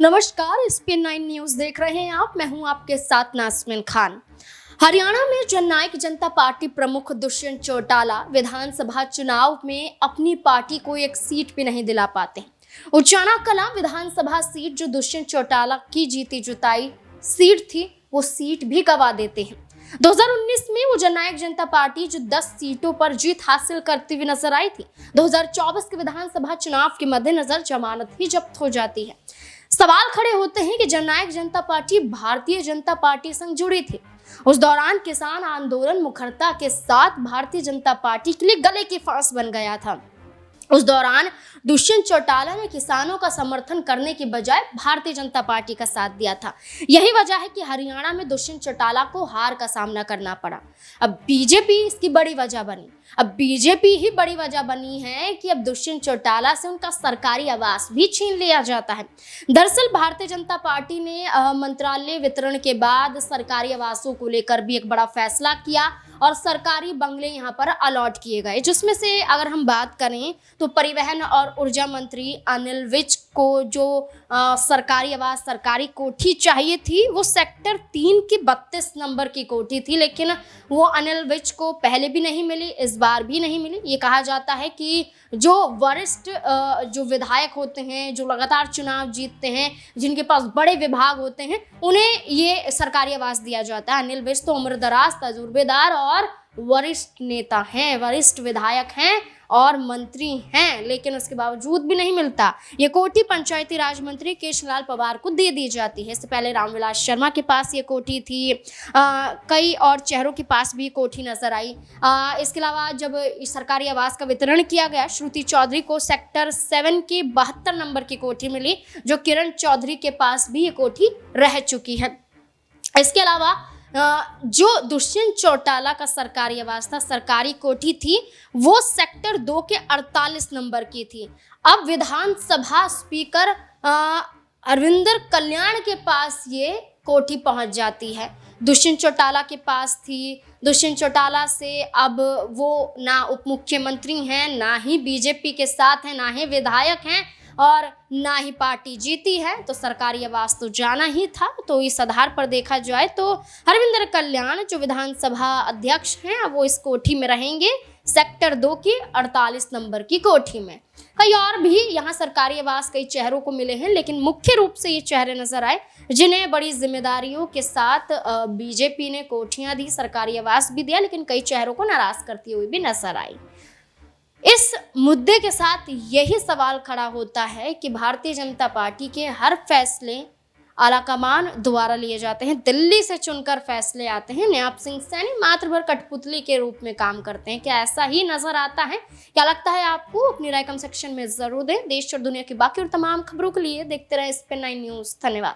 नमस्कार, SPN9 news देख रहे हैं आप। मैं हूं आपके साथ नाज़मीन खान। हरियाणा में जननायक जनता पार्टी प्रमुख दुष्यंत चौटाला विधानसभा चुनाव में अपनी पार्टी को एक सीट भी नहीं दिला पाते। उचाना कलां विधानसभा सीट जो दुष्यंत चौटाला की जीती जुताई सीट थी, वो सीट भी गवा देते हैं। 2019 में वो जननायक जनता पार्टी जो 10 सीटों पर जीत हासिल करती हुई नजर आई थी, 2024 के विधानसभा चुनाव के मद्देनजर जमानत भी जब्त हो जाती है। सवाल खड़े होते हैं कि जननायक जनता पार्टी भारतीय जनता पार्टी संग जुड़ी थी। उस दौरान किसान आंदोलन मुखरता के साथ भारतीय जनता पार्टी के लिए गले की फांस बन गया था। उस दौरान दुष्यंत चौटाला ने किसानों का समर्थन करने की बजाय भारतीय जनता पार्टी का साथ दिया था। यही वजह है कि हरियाणा में दुष्यंत चौटाला को हार का सामना करना पड़ा। अब बीजेपी इसकी बड़ी वजह बनी। अब बीजेपी ही बड़ी वजह बनी है कि अब दुष्यंत चौटाला से उनका सरकारी आवास भी छीन लिया जाता है। दरअसल भारतीय जनता पार्टी ने मंत्रालय वितरण के बाद सरकारी आवासों को लेकर भी एक बड़ा फैसला किया और सरकारी बंगले यहां पर अलॉट किए गए, जिसमें से अगर हम बात करें तो परिवहन और ऊर्जा मंत्री अनिल विज को जो सरकारी आवास, सरकारी कोठी चाहिए थी, वो सेक्टर 3 की 32 नंबर की कोठी थी, लेकिन वो अनिल विज को पहले भी नहीं मिली, इस बार भी नहीं मिली। ये कहा जाता है कि जो वरिष्ठ जो विधायक होते हैं, जो लगातार चुनाव जीतते हैं, जिनके पास बड़े विभाग होते हैं, उन्हें ये सरकारी आवास दिया जाता है। अनिल विज तो उम्रदराज, तजुर्बेदार और वरिष्ठ नेता हैं, वरिष्ठ विधायक हैं और मंत्री हैं, लेकिन उसके बावजूद भी नहीं मिलता। ये कोठी पंचायती राज मंत्री कृष्णलाल पंवार को दे दी जाती है। इससे पहले रामविलास शर्मा के पास ये कोठी थी, कई और चेहरों के पास भी कोठी नजर आई। इसके अलावा जब सरकारी आवास का वितरण किया गया, श्रुति चौधरी को सेक्टर 7 की 72 नंबर की कोठी मिली, जो किरण चौधरी के पास भी ये कोठी रह चुकी है। इसके अलावा जो दुष्यंत चौटाला का सरकारी आवास था, सरकारी कोठी थी, वो सेक्टर 2 के 48 नंबर की थी। अब विधानसभा स्पीकर अरविंदर कल्याण के पास ये कोठी पहुंच जाती है। दुष्यंत चौटाला के पास थी। दुष्यंत चौटाला से अब वो ना उप मुख्यमंत्री हैं, ना ही बीजेपी के साथ हैं, ना ही विधायक हैं और ना ही पार्टी जीती है, तो सरकारी आवास तो जाना ही था। तो इस आधार पर देखा जाए तो हरविंदर कल्याण जो विधानसभा अध्यक्ष हैं, वो इस कोठी में रहेंगे, सेक्टर 2 की 48 नंबर की कोठी में। कई और भी यहाँ सरकारी आवास कई चेहरों को मिले हैं, लेकिन मुख्य रूप से ये चेहरे नजर आए जिन्हें बड़ी जिम्मेदारियों के साथ बीजेपी ने कोठियां दी, सरकारी आवास भी दिया, लेकिन कई चेहरों को नाराज करती हुई भी नजर आई। इस मुद्दे के साथ यही सवाल खड़ा होता है कि भारतीय जनता पार्टी के हर फैसले आलाकमान द्वारा लिए जाते हैं, दिल्ली से चुनकर फैसले आते हैं। न्याप सिंह सैनी मात्र भर कठपुतली के रूप में काम करते हैं। क्या ऐसा ही नजर आता है? क्या लगता है आपको? अपनी राय कमेंट सेक्शन में जरूर दें। देश और दुनिया की बाकी और तमाम खबरों के लिए देखते रहे SPN9 न्यूज। धन्यवाद।